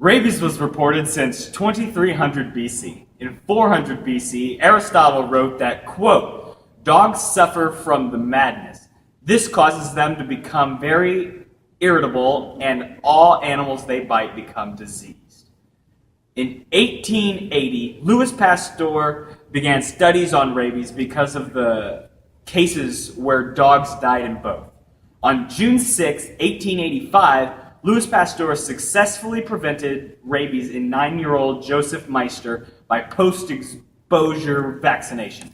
Rabies was reported since 2300 BC. In 400 BC, Aristotle wrote that, quote, "Dogs suffer from the madness. This causes them to become very irritable, and all animals they bite become diseased." In 1880, Louis Pasteur began studies on rabies because of the cases where dogs died in both. On June 6, 1885, Louis Pasteur successfully prevented rabies in 9-year-old Joseph Meister by post-exposure vaccination.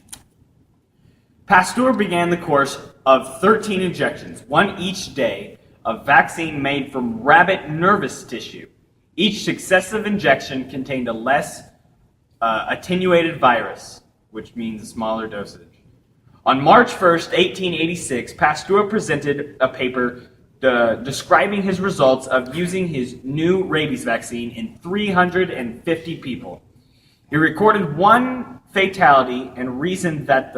Pasteur began the course of 13 injections, one each day, of vaccine made from rabbit nervous tissue. Each successive injection contained a less attenuated virus, which means a smaller dosage. On March 1st, 1886, Pasteur presented a paper describing his results of using his new rabies vaccine in 350 people. He recorded one fatality and reasoned that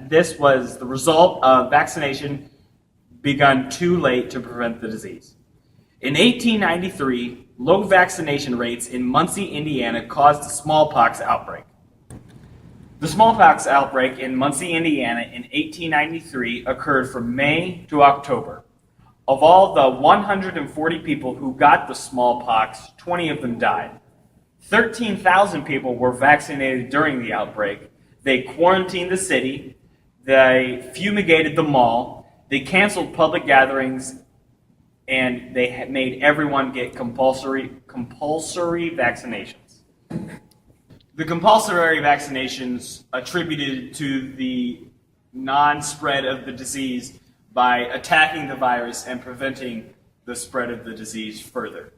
this was the result of vaccination begun too late to prevent the disease. In 1893, low vaccination rates in Muncie, Indiana caused a smallpox outbreak. The smallpox outbreak in Muncie, Indiana in 1893 occurred from May to October. Of all the 140 people who got the smallpox, 20 of them died. 13,000 people were vaccinated during the outbreak. They quarantined the city. They fumigated the mall. They canceled public gatherings, and they made everyone get compulsory vaccinations. The compulsory vaccinations attributed to the non-spread of the disease by attacking the virus and preventing the spread of the disease further.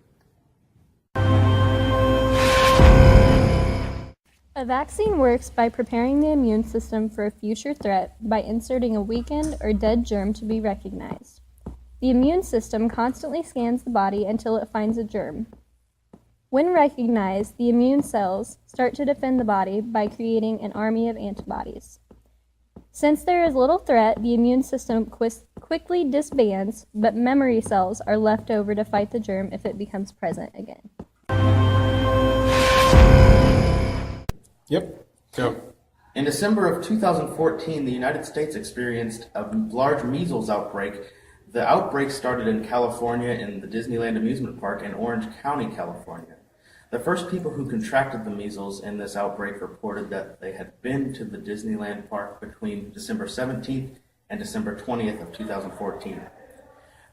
A vaccine works by preparing the immune system for a future threat by inserting a weakened or dead germ to be recognized. The immune system constantly scans the body until it finds a germ. When recognized, the immune cells start to defend the body by creating an army of antibodies. Since there is little threat, the immune system quickly disbands, but memory cells are left over to fight the germ if it becomes present again. Yep. Go. In December of 2014, the United States experienced a large measles outbreak. The outbreak started in California in the Disneyland amusement park in Orange County, California. The first people who contracted the measles in this outbreak reported that they had been to the Disneyland park between December 17th and December 20th of 2014.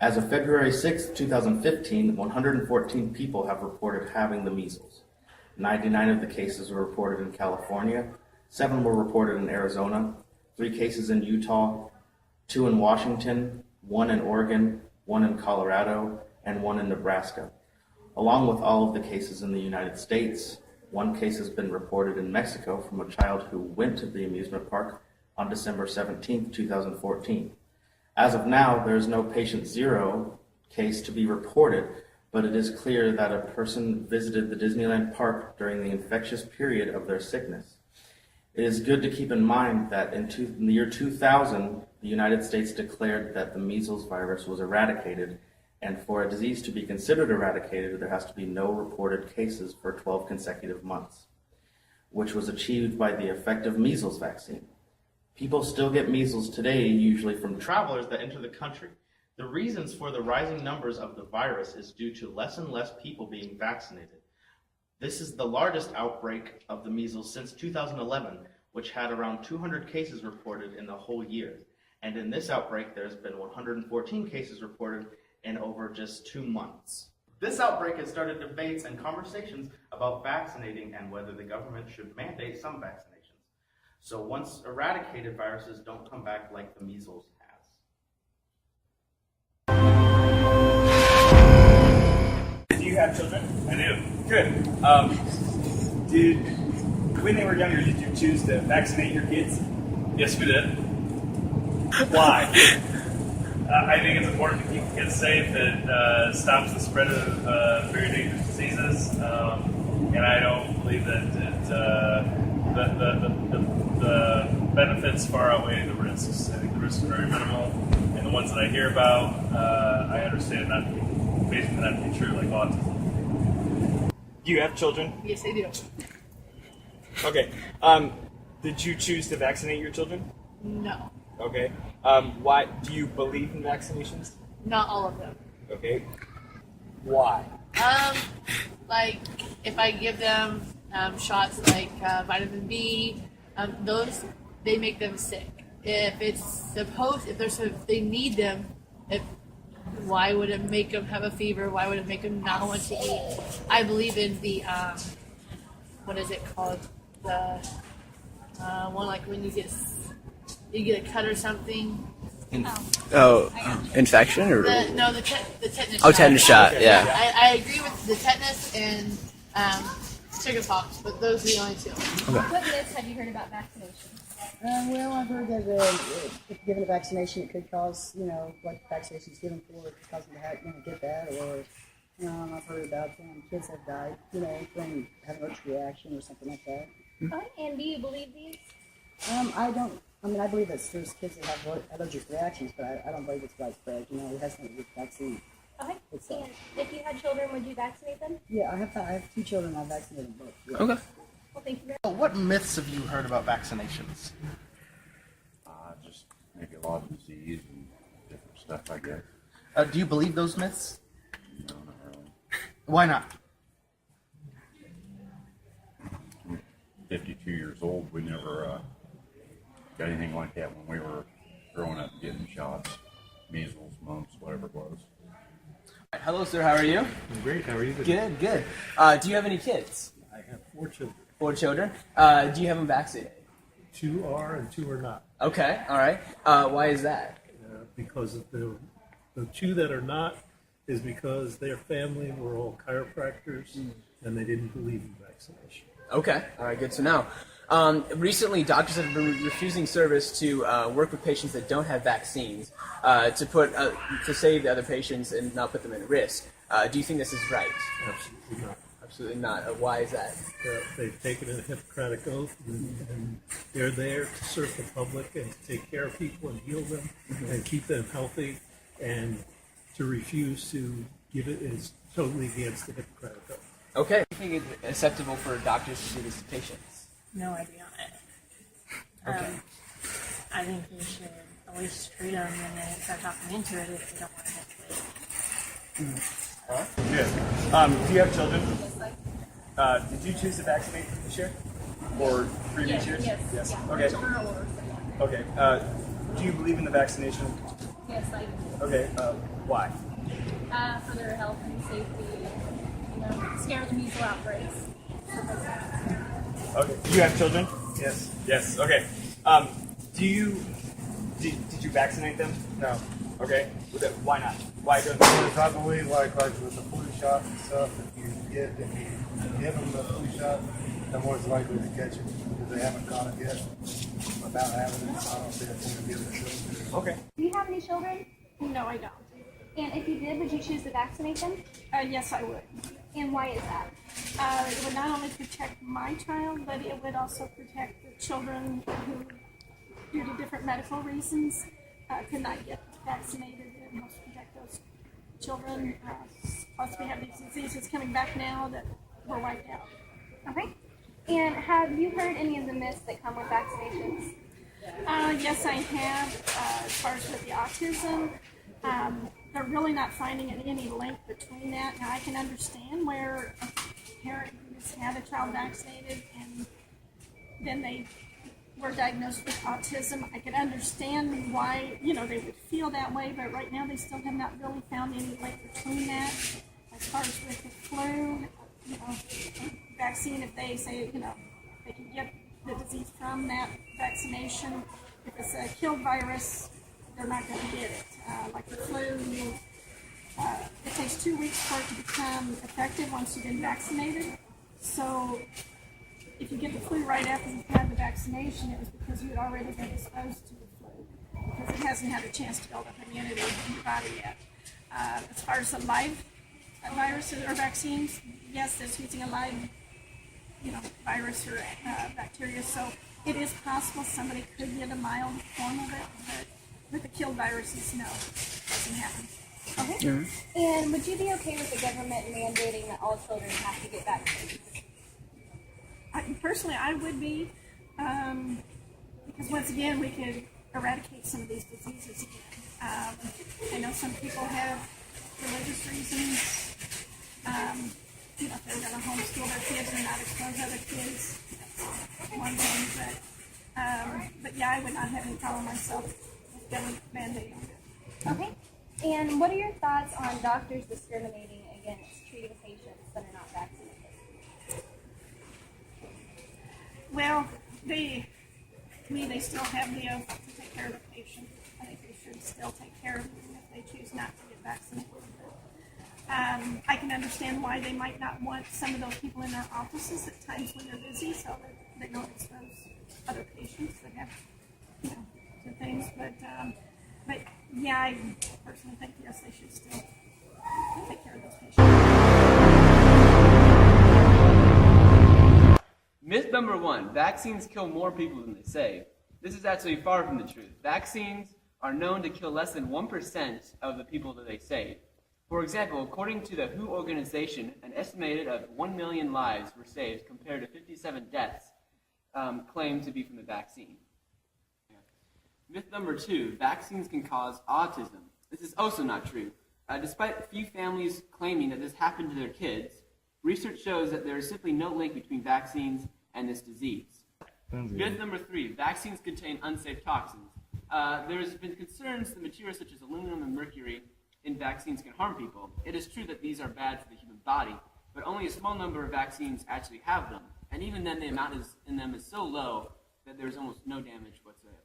As of February 6th, 2015, 114 people have reported having the measles. 99 of the cases were reported in California, 7 were reported in Arizona, 3 cases in Utah, 2 in Washington, 1 in Oregon, 1 in Colorado, and 1 in Nebraska. Along with all of the cases in the United States, 1 case has been reported in Mexico from a child who went to the amusement park on December 17, 2014. As of now, there is no patient 0 case to be reported, but it is clear that a person visited the Disneyland park during the infectious period of their sickness. It is good to keep in mind that in the year 2000, the United States declared that the measles virus was eradicated, and for a disease to be considered eradicated, there has to be no reported cases for 12 consecutive months, which was achieved by the effective measles vaccine. People still get measles today, usually from travelers that enter the country. The reasons for the rising numbers of the virus is due to less and less people being vaccinated. This is the largest outbreak of the measles since 2011, which had around 200 cases reported in the whole year. And in this outbreak, there's been 114 cases reported in over just 2 months. This outbreak has started debates and conversations about vaccinating and whether the government should mandate some vaccinations. So once eradicated, viruses don't come back like the measles has. Do you have children? I do. Good. When they were younger, did you choose to vaccinate your kids? Yes, we did. Why? I think it's important to keep kids safe. It stops the spread of very dangerous diseases, and I don't believe that the benefits far outweigh the risks. I think the risks are very minimal, and the ones that I hear about, I understand basically not to be true, like autism. Do you have children? Yes, I do. Okay. Did you choose to vaccinate your children? No, Okay. Why do you believe in vaccinations? not all of them. Okay. Why? Like if I give them shots like vitamin B, those they make them sick. If they need them, why would it make them have a fever? Why would it make them not want to eat? I believe in the what is it called? The one like when you get a cut or something. Infection or? The tetanus. Oh, shot. tetanus shot. Yeah. I agree with the tetanus and chickenpox, but those are the only two. What myths have you heard about vaccinations? Well, I've heard that if given a vaccination, it could cause, what vaccination's given for, it could cause them to get that, or, I've heard about kids have died, from having an allergic reaction or something like that. Okay, and do you believe these? I believe that there's kids that have allergic reactions, but I don't believe it's widespread, it has nothing to do with vaccine. Okay, It's, and if you had children, would you vaccinate them? Yeah, I have 2 children, I've vaccinated both. Yeah. Okay. Well, thank you very much. What myths have you heard about vaccinations? Just maybe a lot of disease and different stuff, I guess. Do you believe those myths? No, not really. Why not? I'm 52 years old. We never got anything like that when we were growing up getting shots. Measles, mumps, whatever it was. Hello, sir. How are you? I'm great. How are you? Good. Good. Do you have any kids? I have 4 children. 4 children. Do you have them vaccinated? 2 are and 2 are not. Okay. All right. Why is that? Because of the 2 that are not is because their family were all chiropractors and they didn't believe in vaccination. Okay. All right. Good to know. Recently, doctors have been refusing service to work with patients that don't have vaccines to save the other patients and not put them at risk. Do you think this is right? Absolutely not. Absolutely not. Why is that? They've taken a Hippocratic oath and they're there to serve the public and to take care of people and heal them and keep them healthy, and to refuse to give it is totally against the Hippocratic oath. Okay. Do you think it's acceptable for doctors to do this to patients? No idea on it. Okay. I think we should at least treat them and then start talking into it if they don't want to get it. Good. Do you have children? Did you choose to vaccinate this year? Or previous years? Yes. Yeah. Okay. Children are older, so Okay. Do you believe in the vaccination? yes, I do. Okay. Why? For their health and safety, scare the measles outbreaks. Okay. Do you have children? Yes. Yes. Okay. Did you vaccinate them? No. Okay. Why not? Why don't Because I believe like with the flu shot and stuff, if you give them the flu shot, they're more likely to catch it because they haven't caught it yet. Without having it, I don't see it's going to give it a Okay. Do you have any children? No, I don't. And if you did, would you choose to vaccinate them? Yes, I would. And why is that? It would not only protect my child, but it would also protect the children who, due to different medical reasons, could not get vaccinated. It helps protect those children. Plus, we have these diseases coming back now that were wiped out. Okay. And have you heard any of the myths that come with vaccinations? Yes, I have. As far as with the autism, they're really not finding any link between that. Now, I can understand where a parent who's had a child vaccinated and then they were diagnosed with autism. I can understand why, they would feel that way, but right now they still have not really found any link between that. As far as with the flu, vaccine, if they say, they can get the disease from that vaccination. If it's a killed virus, they're not going to get it. Like the flu, it takes 2 weeks for it to become effective once you've been vaccinated. So if you get the flu right after you've had the vaccination, it was because you had already been exposed to the flu, because it hasn't had a chance to build up immunity in your body yet. As far as the live viruses or vaccines, yes, it's using a live virus or bacteria, so it is possible somebody could get a mild form of it, but with the killed viruses, no, it doesn't happen. Okay. And would you be okay with the government mandating that all children have to get vaccinated? Personally, I would be, because once again, we could eradicate some of these diseases again. I know some people have religious reasons. If they're going to homeschool their kids and not expose other kids, that's one thing. But yeah, I would not have any problem myself with government mandating it. Okay. And what are your thoughts on doctors discriminating against treating patients that are not vaccinated? Well, they still have the oath to take care of the patient. I think they should still take care of them if they choose not to get vaccinated. I can understand why they might not want some of those people in their offices at times when they're busy, so that they don't expose other patients that have, to things. But yeah, I personally think yes, they should still take care of those patients. Myth number 1, vaccines kill more people than they save. This is actually far from the truth. Vaccines are known to kill less than 1% of the people that they save. For example, according to the WHO organization, an estimated of 1 million lives were saved compared to 57 deaths claimed to be from the vaccine. Myth number 2, vaccines can cause autism. This is also not true. Despite a few families claiming that this happened to their kids, research shows that there is simply no link between vaccines and this disease. Myth number 3, vaccines contain unsafe toxins. There has been concerns that materials such as aluminum and mercury in vaccines can harm people. It is true that these are bad for the human body, but only a small number of vaccines actually have them. And even then, the amount in them is so low that there's almost no damage whatsoever.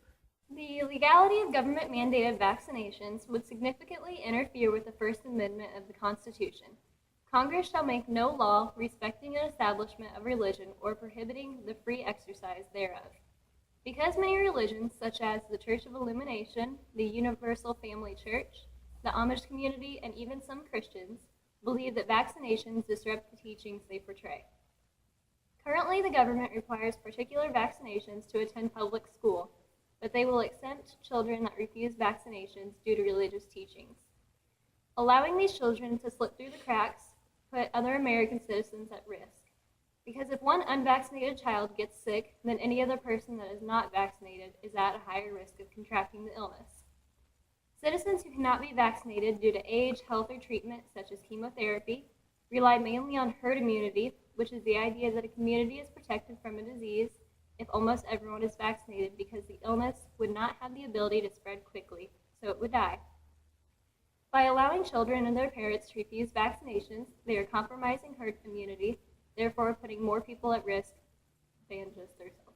The legality of government-mandated vaccinations would significantly interfere with the First Amendment of the Constitution. Congress shall make no law respecting an establishment of religion or prohibiting the free exercise thereof. Because many religions, such as the Church of Illumination, the Universal Family Church, the Amish community, and even some Christians, believe that vaccinations disrupt the teachings they portray. Currently, the government requires particular vaccinations to attend public school, but they will exempt children that refuse vaccinations due to religious teachings. Allowing these children to slip through the cracks put other American citizens at risk. Because if one unvaccinated child gets sick, then any other person that is not vaccinated is at a higher risk of contracting the illness. Citizens who cannot be vaccinated due to age, health, or treatment, such as chemotherapy, rely mainly on herd immunity, which is the idea that a community is protected from a disease if almost everyone is vaccinated because the illness would not have the ability to spread quickly, so it would die. By allowing children and their parents to refuse vaccinations, they are compromising herd immunity, therefore putting more people at risk than just themselves.